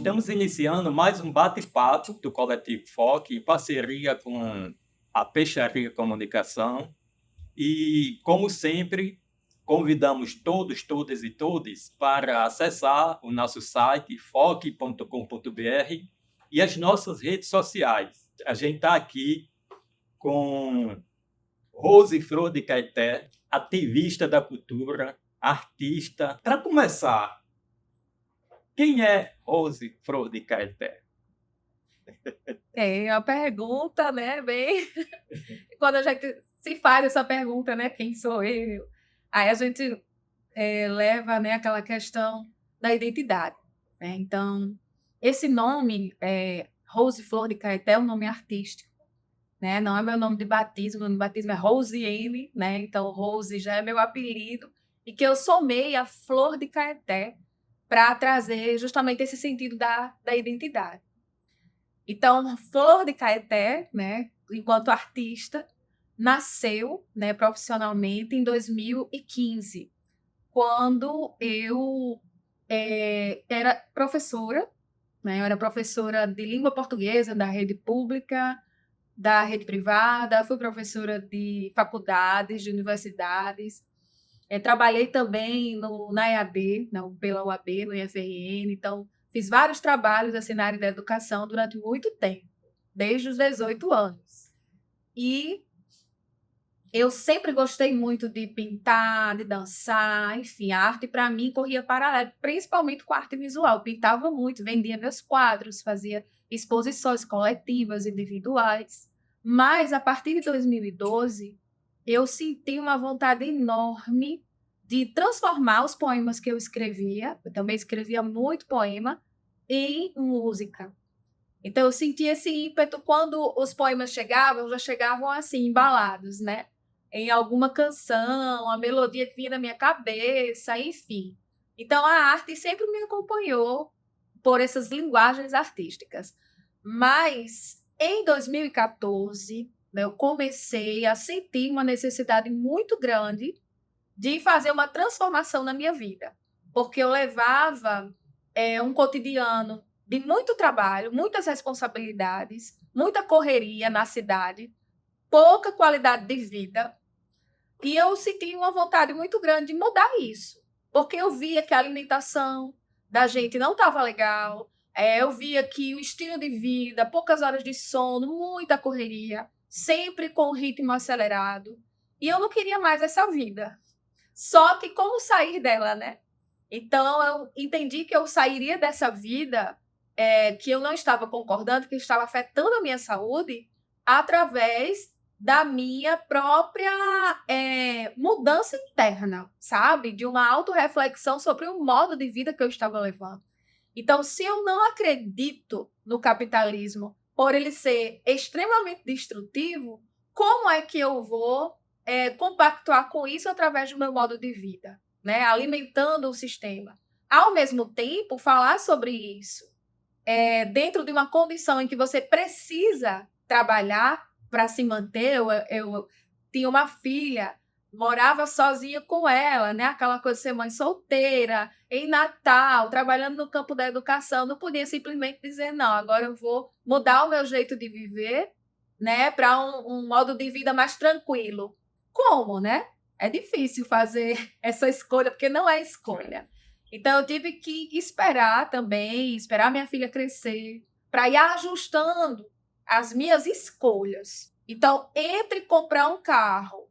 Estamos iniciando mais um bate-papo do Coletivo FOC, em parceria com a Peixaria Comunicação. E, como sempre, convidamos todos, todas e todes para acessar o nosso site foc.com.br e as nossas redes sociais. A gente está aqui com Rose Flor de Caeté, ativista da cultura, artista. Para começar, quem é Rose Flor de Caeté? É uma pergunta, né, bem quando a gente se faz essa pergunta, né, quem sou eu? Aí a gente, leva, né, aquela questão da identidade, né. Então, esse nome, Rose Flor de Caeté é um nome artístico, né, não é meu nome de batismo, meu nome de batismo é Rosiane, né, então Rose já é meu apelido, e que eu somei a Flor de Caeté para trazer justamente esse sentido da identidade. Então, Flor de Caeté, né, enquanto artista, nasceu, né, profissionalmente em 2015, quando eu era professora, né, eu era professora de língua portuguesa da rede pública, da rede privada, fui professora de faculdades, de universidades, trabalhei também na EAD, pela UAB, no IFRN, então fiz vários trabalhos assim, na área da educação durante muito tempo, desde os 18 anos. E eu sempre gostei muito de pintar, de dançar, enfim, a arte para mim corria paralelo, principalmente com a arte visual. Eu pintava muito, vendia meus quadros, fazia exposições coletivas, individuais. Mas a partir de 2012, eu senti uma vontade enorme de transformar os poemas que eu escrevia, eu também escrevia muito poema, em música. Então eu senti esse ímpeto quando os poemas chegavam, já chegavam assim, embalados, né? Em alguma canção, a melodia que vinha na minha cabeça, enfim. Então a arte sempre me acompanhou por essas linguagens artísticas. Mas em 2014, né, eu comecei a sentir uma necessidade muito grande de fazer uma transformação na minha vida, porque eu levava um cotidiano de muito trabalho, muitas responsabilidades, muita correria na cidade, pouca qualidade de vida, e eu senti uma vontade muito grande de mudar isso, porque eu via que a alimentação da gente não estava legal, eu via que o estilo de vida, poucas horas de sono, muita correria, sempre com o ritmo acelerado, e eu não queria mais essa vida. Só que como sair dela, né? Então eu entendi que eu sairia dessa vida, que eu não estava concordando, que estava afetando a minha saúde, através da minha própria mudança interna, sabe? De uma autorreflexão sobre o modo de vida que eu estava levando. Então, se eu não acredito no capitalismo por ele ser extremamente destrutivo, como é que eu vou compactuar com isso através do meu modo de vida, né? Alimentando o sistema? Ao mesmo tempo, falar sobre isso dentro de uma condição em que você precisa trabalhar para se manter. Eu tinha uma filha, morava sozinha com ela, né? Aquela coisa de ser mãe solteira, em Natal, trabalhando no campo da educação, não podia simplesmente dizer, não, agora eu vou mudar o meu jeito de viver, né, para um modo de vida mais tranquilo. Como, né? É difícil fazer essa escolha, porque não é escolha. Então, eu tive que esperar também, esperar minha filha crescer, para ir ajustando as minhas escolhas. Então, entre comprar um carro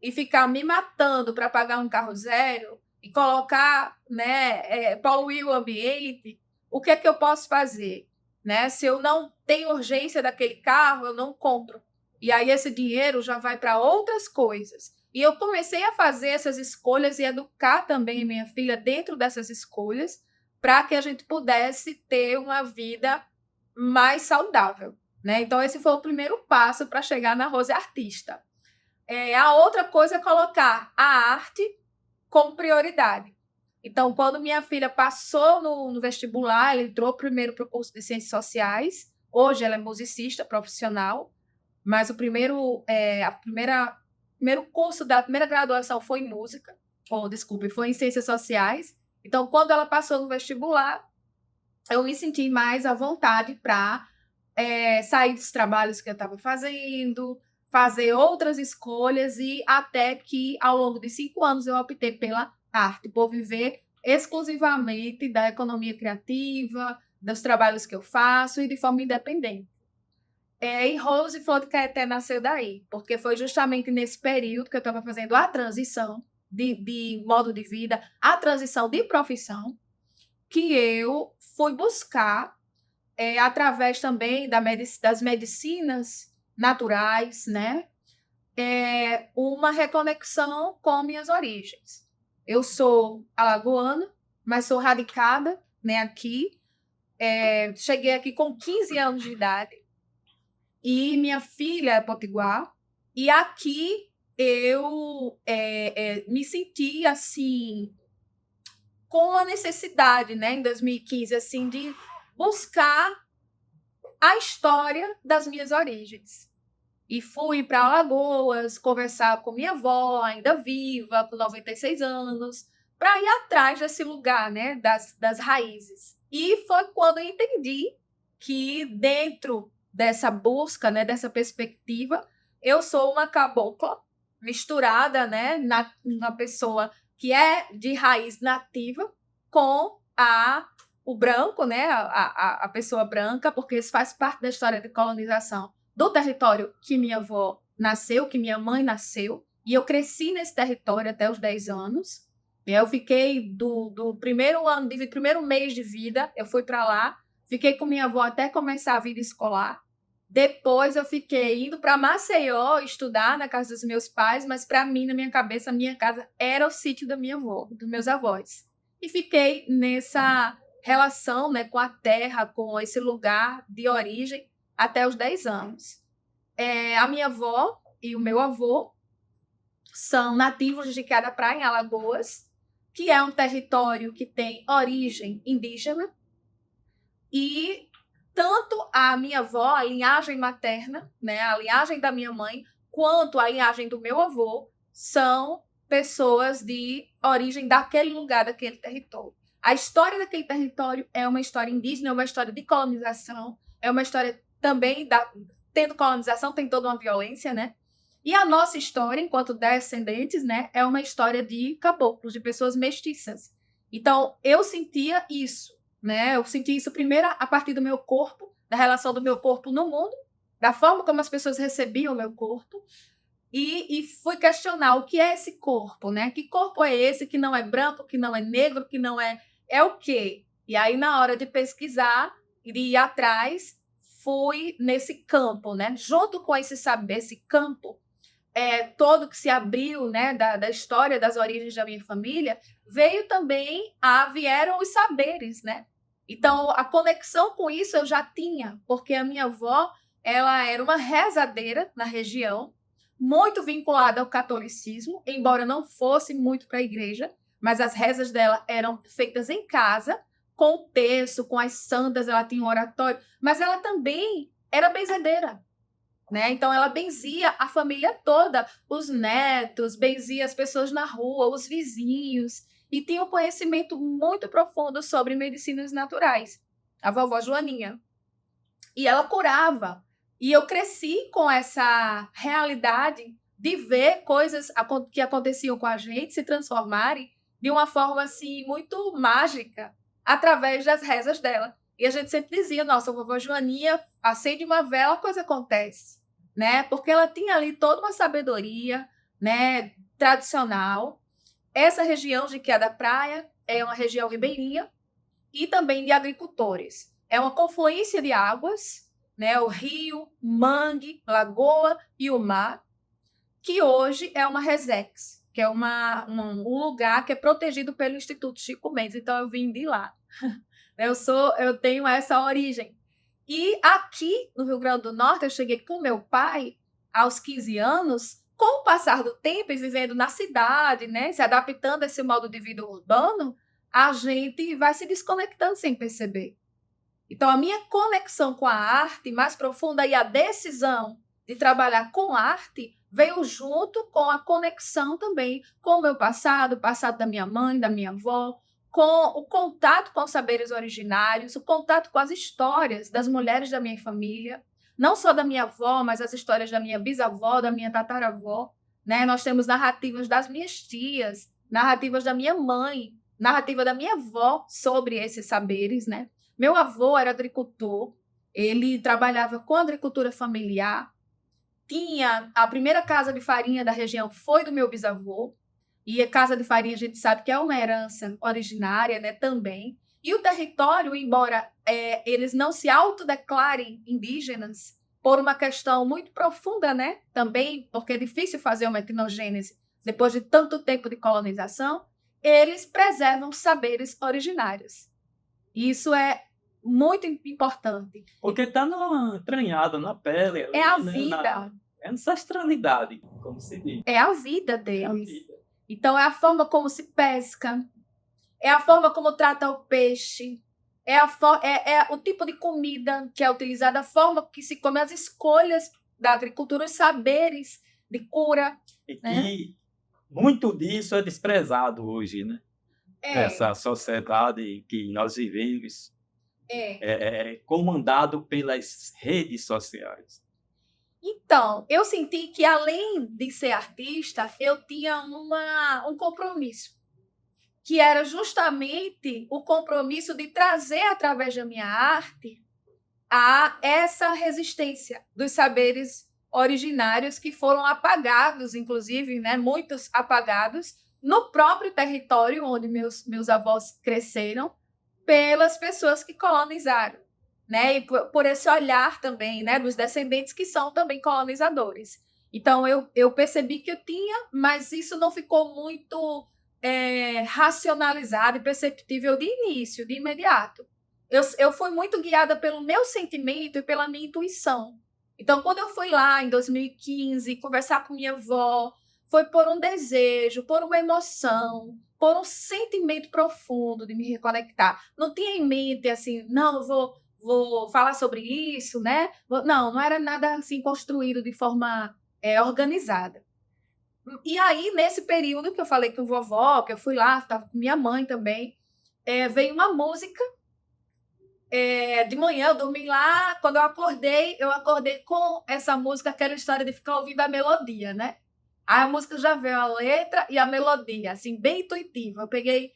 e ficar me matando para pagar um carro zero e colocar, né, poluir o ambiente, o que é que eu posso fazer? Né? Se eu não tenho urgência daquele carro, eu não compro. E aí esse dinheiro já vai para outras coisas. E eu comecei a fazer essas escolhas e educar também minha filha dentro dessas escolhas, para que a gente pudesse ter uma vida mais saudável, né? Então esse foi o primeiro passo para chegar na Rose artista. A outra coisa é colocar a arte como prioridade. Então, quando minha filha passou no vestibular, ela entrou primeiro para o curso de Ciências Sociais. Hoje ela é musicista profissional, mas primeiro curso da primeira graduação foi em música, ou desculpe, foi em Ciências Sociais. Então, quando ela passou no vestibular, eu me senti mais à vontade para sair dos trabalhos que eu estava fazendo, fazer outras escolhas e até que, ao longo de 5 anos, eu optei pela arte, por viver exclusivamente da economia criativa, dos trabalhos que eu faço e de forma independente. E Rose Flor de Caeté nasceu daí, porque foi justamente nesse período que eu estava fazendo a transição de modo de vida, a transição de profissão, que eu fui buscar, através também das medicinas naturais, né? Uma reconexão com minhas origens. Eu sou alagoana, mas sou radicada, né, aqui. Cheguei aqui com 15 anos de idade e minha filha é potiguar. E aqui eu me senti assim com a necessidade, né, em 2015, assim, de buscar a história das minhas origens. E fui para Alagoas conversar com minha avó, ainda viva, com 96 anos, para ir atrás desse lugar, né, das raízes. E foi quando eu entendi que dentro dessa busca, né, dessa perspectiva, eu sou uma cabocla misturada, né, na pessoa que é de raiz nativa com o branco, né, a pessoa branca, porque isso faz parte da história de colonização do território que minha avó nasceu, que minha mãe nasceu, e eu cresci nesse território até os 10 anos. Eu fiquei do primeiro mês de vida, eu fui para lá, fiquei com minha avó até começar a vida escolar. Depois eu fiquei indo para Maceió estudar na casa dos meus pais, mas para mim, na minha cabeça, a minha casa era o sítio da minha avó, dos meus avós. E fiquei nessa relação, né, com a terra, com esse lugar de origem, até os 10 anos. A minha avó e o meu avô são nativos de Cada Praia, em Alagoas, que é um território que tem origem indígena. E tanto a minha avó, a linhagem materna, né, a linhagem da minha mãe, quanto a linhagem do meu avô, são pessoas de origem daquele lugar, daquele território. A história daquele território é uma história indígena, é uma história de colonização, é uma história também tendo colonização, tem toda uma violência, né? E a nossa história, enquanto descendentes, né, é uma história de caboclos, de pessoas mestiças. Então, eu sentia isso, né? Eu senti isso primeiro a partir do meu corpo, da relação do meu corpo no mundo, da forma como as pessoas recebiam o meu corpo, e fui questionar o que é esse corpo, né? Que corpo é esse que não é branco, que não é negro, que não é... É o quê? E aí, na hora de pesquisar e de ir atrás, fui nesse campo, né? Junto com esse saber, esse campo todo que se abriu, né, da história das origens da minha família, vieram os saberes, né? Então, a conexão com isso eu já tinha, porque a minha avó, ela era uma rezadeira na região, muito vinculada ao catolicismo, embora não fosse muito para a igreja, mas as rezas dela eram feitas em casa, com o terço, com as santas, ela tinha um oratório, mas ela também era benzedeira, né? Então, ela benzia a família toda, os netos, benzia as pessoas na rua, os vizinhos, e tinha um conhecimento muito profundo sobre medicinas naturais, a vovó Joaninha. E ela curava. E eu cresci com essa realidade de ver coisas que aconteciam com a gente se transformarem de uma forma assim muito mágica através das rezas dela. E a gente sempre dizia, nossa, a vovó Joaninha acende uma vela, a coisa acontece, né? Porque ela tinha ali toda uma sabedoria, né, tradicional. Essa região de Queda Praia é uma região ribeirinha e também de agricultores. É uma confluência de águas, né, o rio, mangue, lagoa e o mar, que hoje é uma resex, que é um lugar que é protegido pelo Instituto Chico Mendes. Então, eu vim de lá. Eu tenho essa origem. E aqui, no Rio Grande do Norte, eu cheguei com meu pai aos 15 anos, com o passar do tempo e vivendo na cidade, né, se adaptando a esse modo de vida urbano, a gente vai se desconectando sem perceber. Então, a minha conexão com a arte mais profunda e a decisão de trabalhar com arte veio junto com a conexão também com o meu passado, o passado da minha mãe, da minha avó, com o contato com os saberes originários, o contato com as histórias das mulheres da minha família, não só da minha avó, mas as histórias da minha bisavó, da minha tataravó, né? Nós temos narrativas das minhas tias, narrativas da minha mãe, narrativa da minha avó sobre esses saberes, né? Meu avô era agricultor, ele trabalhava com agricultura familiar, tinha a primeira casa de farinha da região foi do meu bisavô, e a casa de farinha a gente sabe que é uma herança originária, né, também. E o território, embora eles não se autodeclarem indígenas, por uma questão muito profunda, né, também, porque é difícil fazer uma etnogênese depois de tanto tempo de colonização, eles preservam saberes originários. Isso é muito importante. Porque está entranhado na pele. É a vida. É ancestralidade, como se diz. É a vida deles. É a vida. Então, é a forma como se pesca, é a forma como trata o peixe, é o tipo de comida que é utilizada, a forma que se come, as escolhas da agricultura, os saberes de cura. E que muito disso é desprezado hoje, né? Essa sociedade em que nós vivemos é comandado pelas redes sociais. Então, eu senti que, além de ser artista, eu tinha um compromisso, que era justamente o compromisso de trazer, através da minha arte, essa resistência dos saberes originários que foram apagados, inclusive, né, muitos apagados, no próprio território onde meus avós cresceram, pelas pessoas que colonizaram. Né? E por esse olhar também, né, dos descendentes que são também colonizadores. Então, eu percebi que eu tinha, mas isso não ficou muito racionalizado e perceptível de início, de imediato. Eu fui muito guiada pelo meu sentimento e pela minha intuição. Então, quando eu fui lá, em 2015, conversar com minha avó, foi por um desejo, por uma emoção, por um sentimento profundo de me reconectar. Não tinha em mente, assim, não, eu vou falar sobre isso, né? Não era nada assim construído de forma organizada. E aí, nesse período que eu falei com vovó, que eu fui lá, estava com minha mãe também, veio uma música. De manhã, eu dormi lá, quando eu acordei com essa música, aquela história de ficar ouvindo a melodia, né? Aí a música já veio a letra e a melodia, assim, bem intuitiva. Eu peguei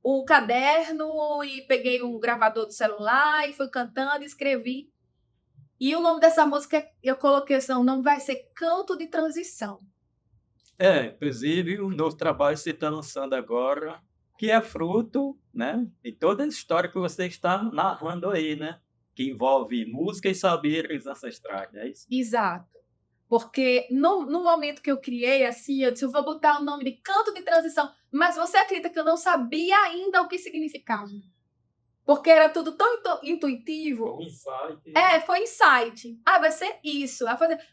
o caderno e peguei um gravador do celular e fui cantando, escrevi. E o nome dessa música, eu coloquei assim, o nome vai ser Canto de Transição. Inclusive, o novo trabalho que você está lançando agora, que é fruto, né, de toda a história que você está narrando aí, né? Que envolve música e saberes ancestrais, é isso? Exato. Porque no momento que eu criei, assim, eu disse, eu vou botar o nome de Canto de Transição, mas você acredita que eu não sabia ainda o que significava? Porque era tudo tão intuitivo. Foi um insight. Foi insight. Vai ser isso.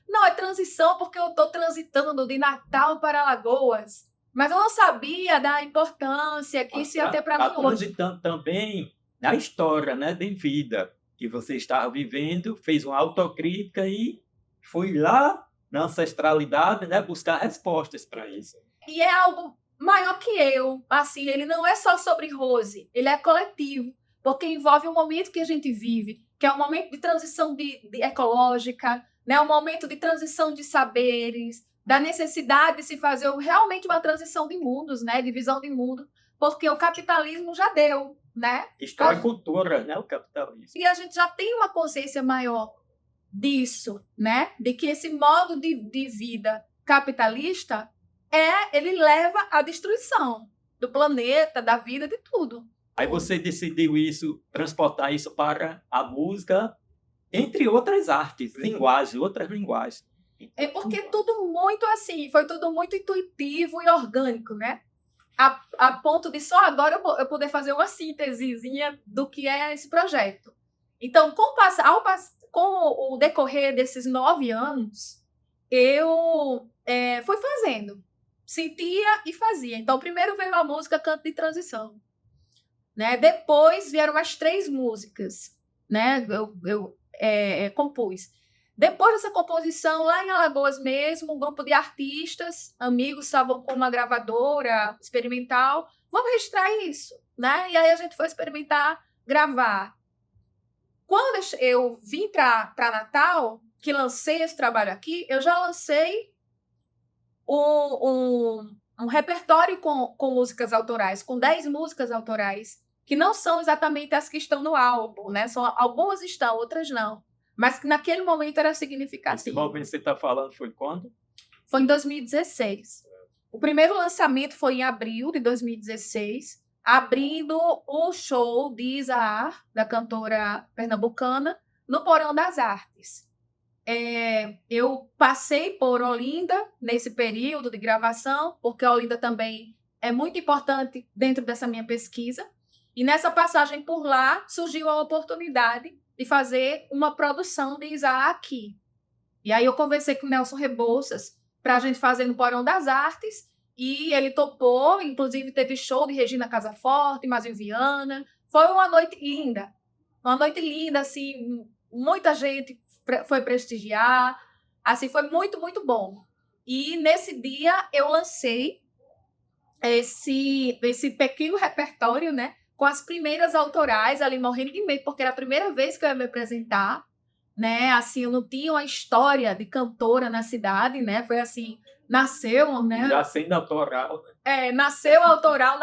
Não, é transição porque eu estou transitando de Natal para Alagoas. Mas eu não sabia da importância que isso ia ter para mim hoje. Transitando também na história, né, de vida que você estava vivendo, fez uma autocrítica e fui lá na ancestralidade, né, buscar respostas para isso. E é algo maior que eu. Assim, ele não é só sobre Rose, ele é coletivo, porque envolve o momento que a gente vive, que é um momento de transição de ecológica, né, um momento de transição de saberes, da necessidade de se fazer realmente uma transição de mundos, né, de visão de mundo, porque o capitalismo já deu, né? História e cultura, né, o capitalismo. E a gente já tem uma consciência maior disso, né? De que esse modo de vida capitalista ele leva à destruição do planeta, da vida, de tudo. Aí você decidiu transportar isso para a música, entre outras artes, outras linguagens. É porque tudo muito assim, foi tudo muito intuitivo e orgânico, né? A ponto de só agora eu poder fazer uma síntesezinha do que é esse projeto. Então, com o decorrer desses 9 anos, eu fui fazendo. Sentia e fazia. Então, primeiro veio a música Canto de Transição. Né? Depois vieram as 3 músicas. Né? Eu compus. Depois dessa composição, lá em Alagoas mesmo, um grupo de artistas, amigos, estavam com uma gravadora experimental. Vamos registrar isso. né? E aí a gente foi experimentar gravar. Quando eu vim para Natal, que lancei esse trabalho aqui, eu já lancei um repertório com músicas autorais, com 10 músicas autorais, que não são exatamente as que estão no álbum, né? Algumas estão, outras não. Mas que naquele momento era significativo. Esse momento que você está falando foi quando? Foi em 2016. O primeiro lançamento foi em abril de 2016, abrindo o show de Isaar, da cantora pernambucana, no Porão das Artes. Eu passei por Olinda nesse período de gravação, porque Olinda também é muito importante dentro dessa minha pesquisa. E nessa passagem por lá, surgiu a oportunidade de fazer uma produção de Isaar aqui. E aí eu conversei com o Nelson Rebouças para a gente fazer no Porão das Artes, e ele topou, inclusive teve show de Regina Casaforte, Mazinho Viana. Foi uma noite linda, assim, muita gente foi prestigiar, assim, foi muito, muito bom. E nesse dia eu lancei esse pequeno repertório, né, com as primeiras autorais, ali morrendo de medo, porque era a primeira vez que eu ia me apresentar, né, assim, eu não tinha uma história de cantora na cidade, né, foi assim, nasceu, né? Já sendo autoral, né? Nasceu autoral,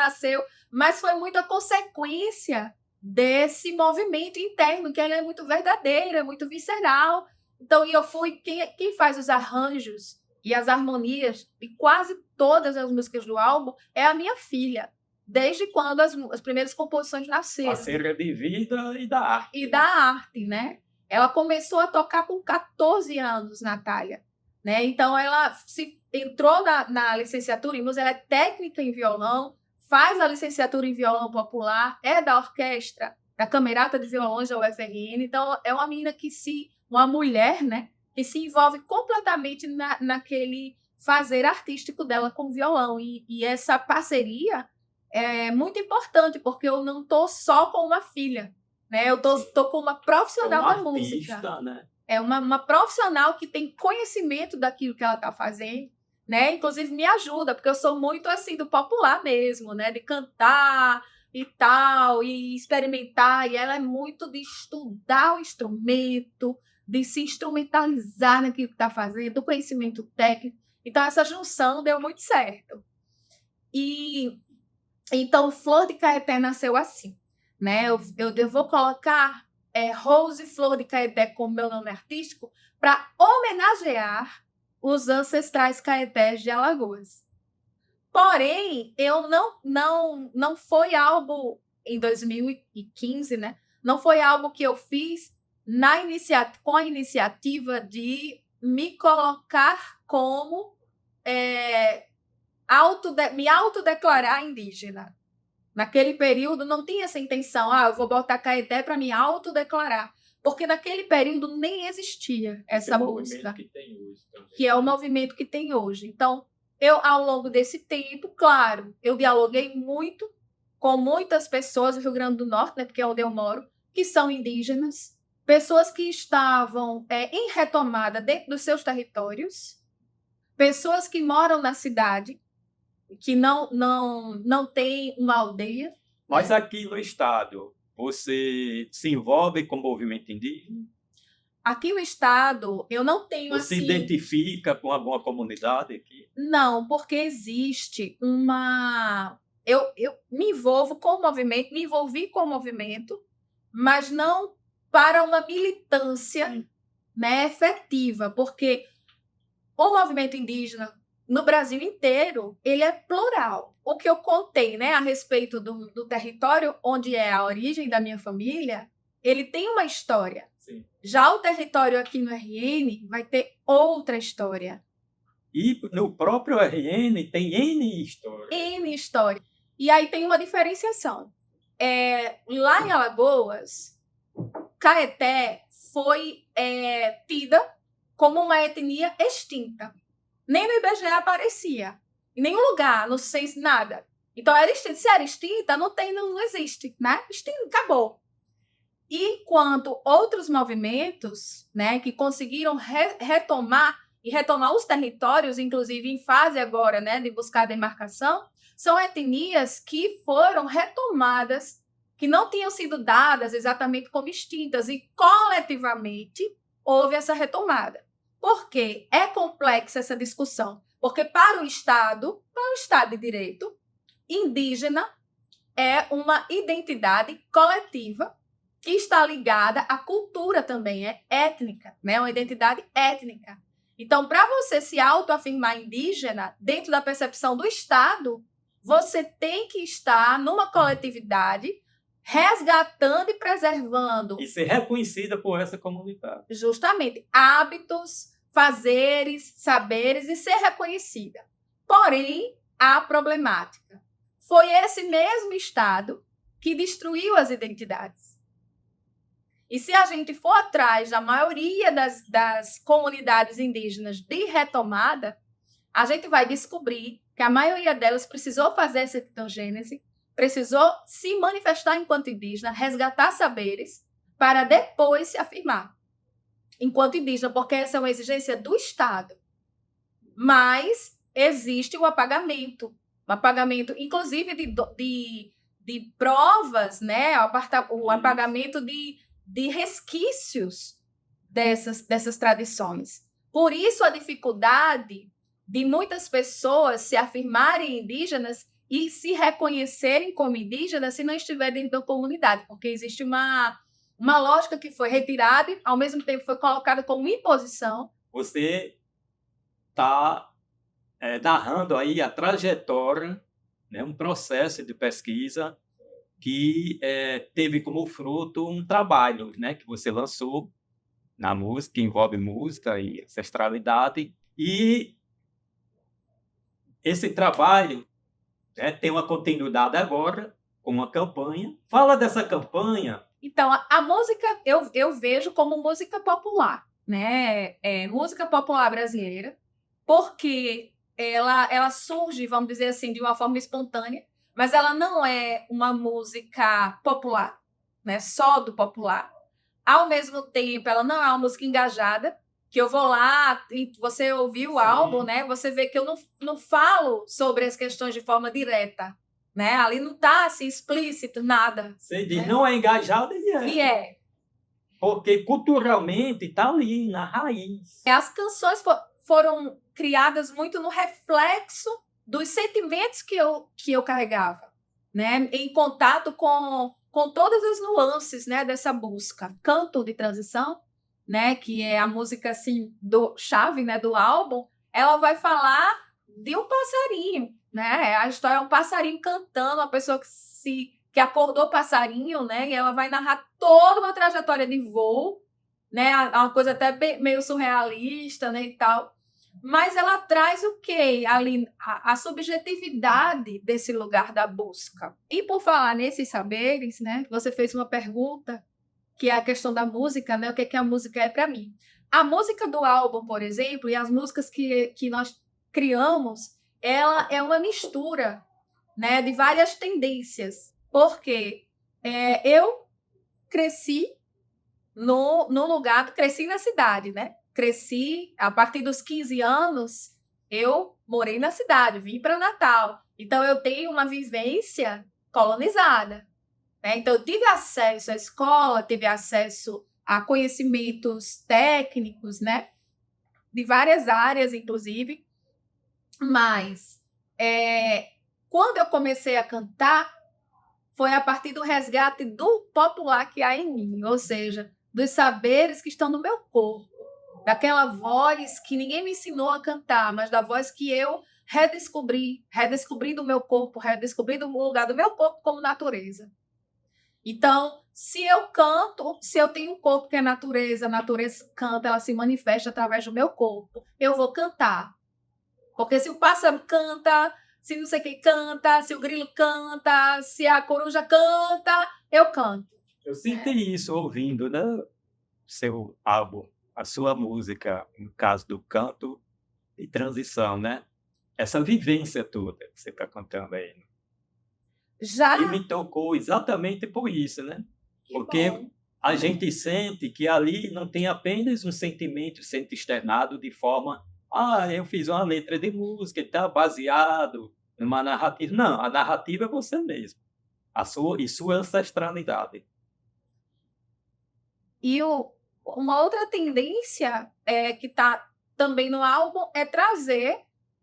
mas foi muita consequência desse movimento interno, que ele é muito verdadeiro, é muito visceral. Então, eu fui quem faz os arranjos e as harmonias de quase todas as músicas do álbum é a minha filha, desde quando as primeiras composições nasceram. Parceira de vida e da arte. E da arte, né? Ela começou a tocar com 14 anos, Natália, né? Então, ela entrou na licenciatura em música, ela é técnica em violão, faz a licenciatura em violão popular, é da orquestra, da Camerata de Violões da UFRN. Então, é uma menina uma mulher, né, que se envolve completamente naquele fazer artístico dela com o violão. E essa parceria é muito importante, porque eu não estou só com uma filha, né? Eu estou com uma profissional da música. Né? É uma profissional que tem conhecimento daquilo que ela está fazendo, né? Inclusive me ajuda, porque eu sou muito assim do popular mesmo, né? De cantar e tal, e experimentar. E ela é muito de estudar o instrumento, de se instrumentalizar naquilo que está fazendo, do conhecimento técnico. Então, essa junção deu muito certo. E então, Flor de Caeté nasceu assim, né? Eu vou colocar Rose Flor de Caeté como meu nome artístico para homenagear os ancestrais caetés de Alagoas. Porém, eu não foi algo em 2015, né? Não foi algo que eu fiz com a iniciativa de me colocar como me autodeclarar indígena. Naquele período não tinha essa intenção, eu vou botar Caeté para me autodeclarar. Porque naquele período nem existia essa música, que é o movimento que tem hoje. Então, ao longo desse tempo, claro, eu dialoguei muito com muitas pessoas do Rio Grande do Norte, né, porque é onde eu moro, que são indígenas, pessoas que estavam em retomada dentro dos seus territórios, pessoas que moram na cidade, que não tem uma aldeia. Mas aqui no estado, você se envolve com o movimento indígena? Aqui no estado, eu não tenho Você assim... identifica com alguma comunidade aqui? Não, porque existe uma... Eu me envolvo com o movimento, me envolvi com o movimento, mas não para uma militância, né, efetiva, porque o movimento indígena no Brasil inteiro, ele é plural. O que eu contei, né, a respeito do território onde é a origem da minha família, ele tem uma história. Sim. Já o território aqui no RN vai ter outra história. E no próprio RN tem N história. N história. E aí tem uma diferenciação. Lá em Alagoas, Caeté foi tida como uma etnia extinta. Nem no IBGE aparecia. Em nenhum lugar, não sei se nada. Então, era extinta. Se era extinta, não existe, né? Extinta, acabou. Enquanto outros movimentos, né, que conseguiram retomar os territórios, inclusive em fase agora, né, de buscar a demarcação, são etnias que foram retomadas, que não tinham sido dadas exatamente como extintas, e coletivamente houve essa retomada. Por quê? É complexa essa discussão, porque para o Estado de Direito, indígena é uma identidade coletiva que está ligada à cultura também, é étnica, né? Uma identidade étnica. Então, para você se autoafirmar indígena, dentro da percepção do Estado, você tem que estar numa coletividade resgatando e preservando. E ser reconhecida por essa comunidade. Justamente, hábitos, fazeres, saberes e ser reconhecida. Porém, há problemática. Foi esse mesmo Estado que destruiu as identidades. E se a gente for atrás da maioria das comunidades indígenas de retomada, a gente vai descobrir que a maioria delas precisou fazer essa etnogênese, precisou se manifestar enquanto indígena, resgatar saberes, para depois se afirmar enquanto indígena, porque essa é uma exigência do Estado. Mas existe o apagamento inclusive de provas, né? O apagamento de resquícios dessas tradições. Por isso, a dificuldade de muitas pessoas se afirmarem indígenas e se reconhecerem como indígenas se não estiverem dentro da comunidade, porque existe uma lógica que foi retirada e, ao mesmo tempo, foi colocada como imposição. Você está narrando aí a trajetória, né, um processo de pesquisa que teve como fruto um trabalho, né, que você lançou na música, que envolve música e ancestralidade. E esse trabalho, né, tem uma continuidade agora, com uma campanha. Fala dessa campanha. Então, a música eu vejo como música popular, né? Música popular brasileira, porque ela surge, vamos dizer assim, de uma forma espontânea, mas ela não é uma música popular, né? Só do popular. Ao mesmo tempo, ela não é uma música engajada, que eu vou lá e você ouviu o álbum, né? Você vê que eu não falo sobre as questões de forma direta, né? Ali não está assim, explícito, nada. Você diz, né? não é engajada e é. E é. Porque culturalmente está ali, na raiz. As canções foram criadas muito no reflexo dos sentimentos que eu carregava, né? Em contato com todas as nuances, né, dessa busca. Canto de Transição, né, que é a música assim do chave, né, do álbum, ela vai falar de um passarinho, né? A história é um passarinho cantando, uma pessoa que acordou passarinho, né? E ela vai narrar toda uma trajetória de voo, né? Uma coisa até meio surrealista, né, e tal. Mas ela traz o quê? Ali, a subjetividade desse lugar da busca. E por falar nesses saberes, né? Você fez uma pergunta, que é a questão da música, né? O que a música é para mim? A música do álbum, por exemplo, e as músicas que nós criamos, ela é uma mistura, né, de várias tendências. Porque eu cresci no lugar, cresci na cidade, né? Cresci, a partir dos 15 anos, eu morei na cidade, vim para Natal. Então, eu tenho uma vivência colonizada. Né? Então, eu tive acesso à escola, tive acesso a conhecimentos técnicos, né? De várias áreas, inclusive. Mas, quando eu comecei a cantar, foi a partir do resgate do popular que há em mim, ou seja, dos saberes que estão no meu corpo, daquela voz que ninguém me ensinou a cantar, mas da voz que eu redescobrindo o meu corpo, redescobrindo o lugar do meu corpo como natureza. Então, se eu canto, se eu tenho um corpo que é natureza, a natureza canta, ela se manifesta através do meu corpo, eu vou cantar. Porque se o pássaro canta, se não sei quem canta, se o grilo canta, se a coruja canta, eu canto. Eu senti isso ouvindo, né, seu álbum, a sua música, no caso do canto de transição, né? Essa vivência toda que você está contando aí. E me tocou exatamente por isso, né? Porque a gente sente que ali não tem apenas um sentimento sendo externado de forma... eu fiz uma letra de música, está baseado uma narrativa. Não, a narrativa é você mesmo, sua ancestralidade. E uma outra tendência que está também no álbum é trazer,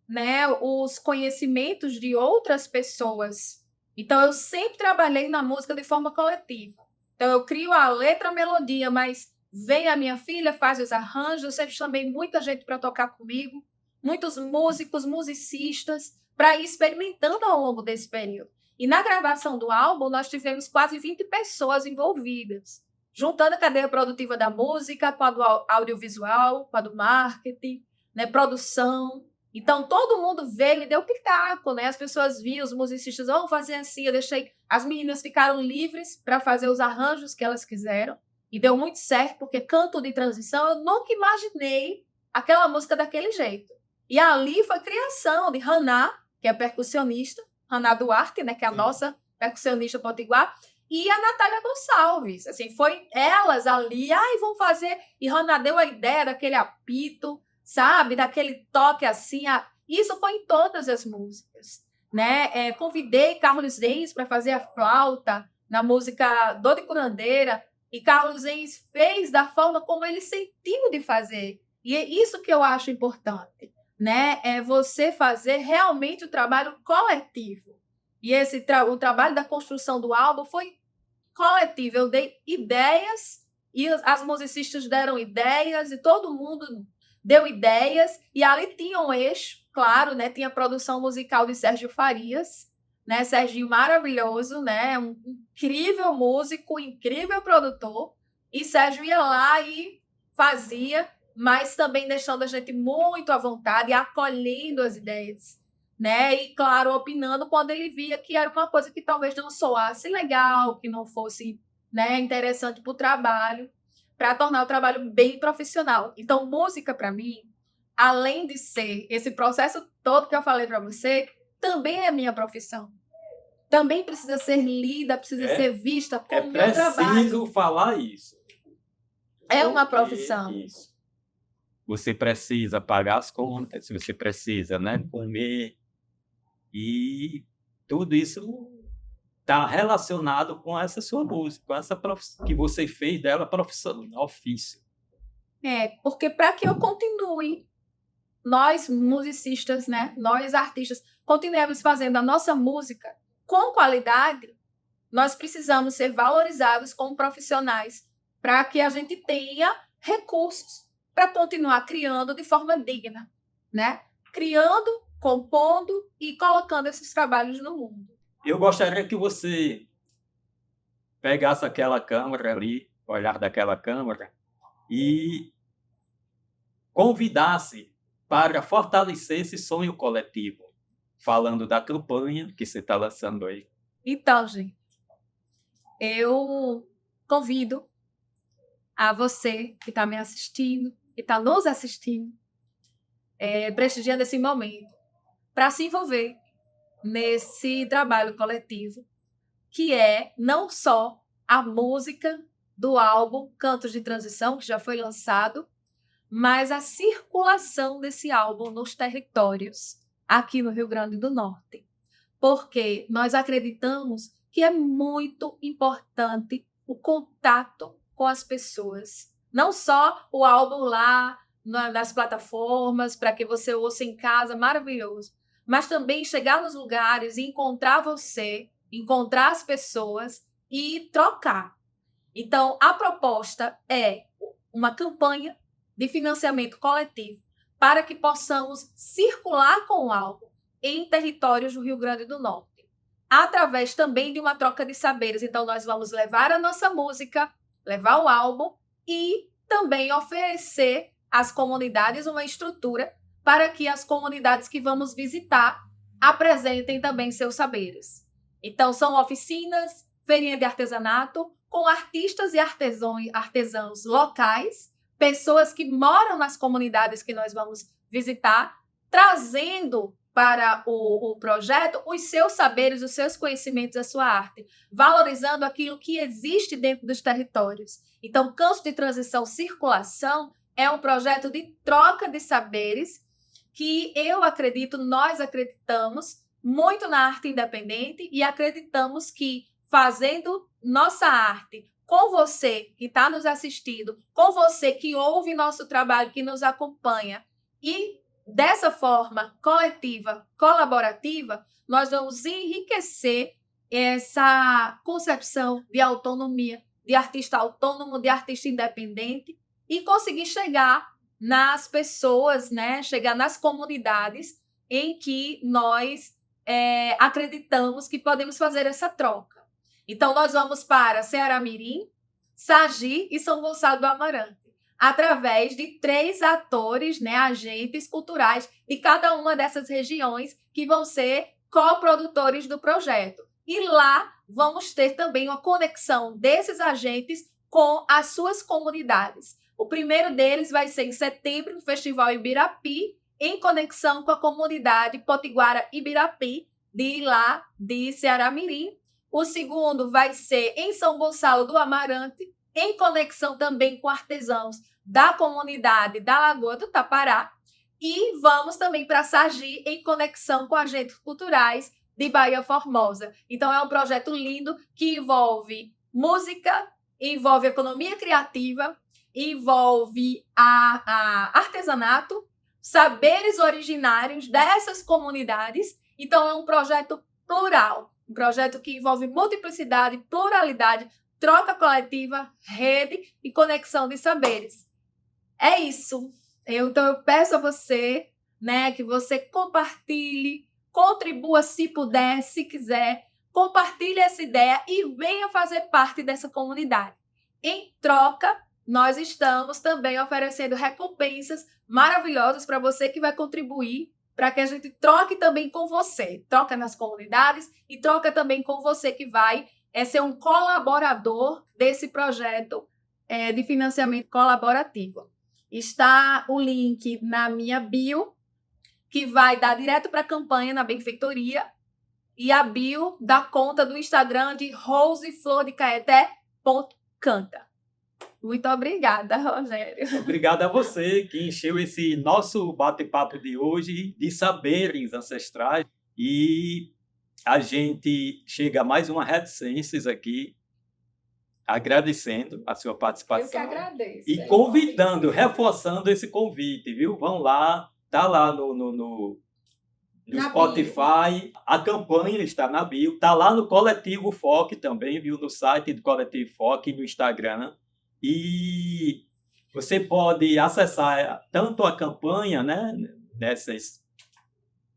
né, os conhecimentos de outras pessoas. Então, eu sempre trabalhei na música de forma coletiva. Então, eu crio a letra, a melodia, mas vem a minha filha, faz os arranjos, eu sempre chamei muita gente para tocar comigo, muitos músicos, musicistas, para ir experimentando ao longo desse período. E na gravação do álbum, nós tivemos quase 20 pessoas envolvidas, juntando a cadeia produtiva da música com a do audiovisual, com a do marketing, né, produção. Então, todo mundo veio e deu pitaco, né? As pessoas viam, os musicistas, vão fazer assim, eu deixei... As meninas ficaram livres para fazer os arranjos que elas quiseram, e deu muito certo, porque Canto de Transição, eu nunca imaginei aquela música daquele jeito. E ali foi criação de Haná, que é percussionista, Haná Duarte, né, que é a nossa percussionista potiguar, e a Natália Gonçalves. Assim, foi elas ali, vão fazer... E Haná deu a ideia daquele apito, sabe, daquele toque assim. Isso foi em todas as músicas, né? Convidei Carlos Reis para fazer a flauta na música Dor de Curandeira, e Carlos Reis fez da forma como ele sentiu de fazer. E é isso que eu acho importante, né? É você fazer realmente o trabalho coletivo. E o trabalho da construção do álbum foi coletivo. Eu dei ideias, e as musicistas deram ideias, e todo mundo deu ideias, e ali tinha um eixo, claro, né? Tinha a produção musical de Sérgio Farias, né? Serginho maravilhoso, né? Um incrível músico, incrível produtor, e Sérgio ia lá e fazia, mas também deixando a gente muito à vontade e acolhendo as ideias, né? E, claro, opinando quando ele via que era uma coisa que talvez não soasse legal, que não fosse, né, interessante para o trabalho, para tornar o trabalho bem profissional. Então, música, para mim, além de ser esse processo todo que eu falei para você, também é minha profissão. Também precisa ser lida, precisa ser vista como meu trabalho. É preciso falar isso. É uma profissão. Isso. Você precisa pagar as contas, você precisa, né, comer, e tudo isso está relacionado com essa sua música, com essa profissão que você fez dela profissão, ofício. Porque para que eu continue, nós musicistas, né, nós artistas, continuemos fazendo a nossa música com qualidade, nós precisamos ser valorizados como profissionais para que a gente tenha recursos para continuar criando de forma digna, né? Criando, compondo e colocando esses trabalhos no mundo. Eu gostaria que você pegasse aquela câmera ali, olhar daquela câmera, e convidasse para fortalecer esse sonho coletivo, falando da campanha que você está lançando aí. Então, gente, eu convido a você que está me assistindo, que está nos assistindo, prestigiando esse momento, para se envolver nesse trabalho coletivo, que é não só a música do álbum Cantos de Transição, que já foi lançado, mas a circulação desse álbum nos territórios, aqui no Rio Grande do Norte. Porque nós acreditamos que é muito importante o contato com as pessoas. Não só o álbum lá nas plataformas, para que você ouça em casa, maravilhoso, mas também chegar nos lugares e encontrar você, encontrar as pessoas e trocar. Então, a proposta é uma campanha de financiamento coletivo para que possamos circular com o álbum em territórios do Rio Grande do Norte, através também de uma troca de saberes. Então, nós vamos levar a nossa música, levar o álbum e também oferecer às comunidades uma estrutura para que as comunidades que vamos visitar apresentem também seus saberes. Então, são oficinas, feirinha de artesanato, com artistas e artesãos locais, pessoas que moram nas comunidades que nós vamos visitar, trazendo para o projeto os seus saberes, os seus conhecimentos, a sua arte, valorizando aquilo que existe dentro dos territórios. Então, Cantos de Transição Circulação é um projeto de troca de saberes que eu acredito, nós acreditamos, muito na arte independente e acreditamos que fazendo nossa arte com você que está nos assistindo, com você que ouve nosso trabalho, que nos acompanha, e dessa forma coletiva, colaborativa, nós vamos enriquecer essa concepção de autonomia, de artista autônomo, de artista independente, e conseguir chegar nas pessoas, né? Chegar nas comunidades em que nós acreditamos que podemos fazer essa troca. Então, nós vamos para Ceará Mirim, Sagi e São Gonçalo do Amarante, através de 3 atores, né, agentes culturais de cada uma dessas regiões que vão ser coprodutores do projeto. E lá vamos ter também uma conexão desses agentes com as suas comunidades. O primeiro deles vai ser em setembro, no Festival Ibirapi, em conexão com a comunidade Potiguara Ibirapi, de lá de Ceará Mirim. O segundo vai ser em São Gonçalo do Amarante, em conexão também com artesãos da comunidade da Lagoa do Tapará. E vamos também para Sagi, em conexão com agentes culturais de Bahia Formosa. Então, é um projeto lindo que envolve música, envolve economia criativa, envolve a artesanato, saberes originários dessas comunidades. Então, é um projeto plural, um projeto que envolve multiplicidade, pluralidade, troca coletiva, rede e conexão de saberes. É isso. Então, eu peço a você, né, que você compartilhe, contribua se puder, se quiser, compartilhe essa ideia e venha fazer parte dessa comunidade. Em troca, nós estamos também oferecendo recompensas maravilhosas para você que vai contribuir, para que a gente troque também com você. Troca nas comunidades e troca também com você que vai ser um colaborador desse projeto de financiamento colaborativo. Está o link na minha bio, que vai dar direto para a campanha na benfeitoria, e a bio da conta do Instagram de roseflordecaeté.canta. Muito obrigada, Rogério. Obrigado a você que encheu esse nosso bate-papo de hoje de saberes ancestrais. E a gente chega a mais uma reticências aqui, agradecendo a sua participação. Eu que agradeço. E convidando, reforçando esse convite, viu? Vão lá, tá lá no Spotify, bio. A campanha está na bio, está lá no Coletivo FOC também, viu? No site do Coletivo FOC, no Instagram. E você pode acessar tanto a campanha, né, nessas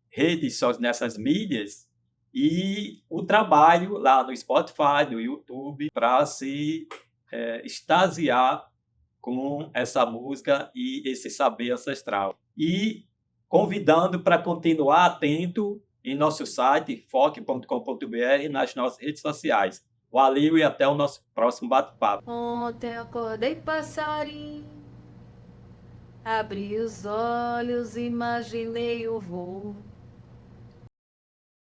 redes, nessas mídias, e o trabalho lá no Spotify, no YouTube, para se extasiar com essa música e esse saber ancestral. E convidando para continuar atento em nosso site, foc.com.br, nas nossas redes sociais. Valeu e até o nosso próximo bate-papo. Ontem acordei passarinho, abri os olhos, imaginei o voo.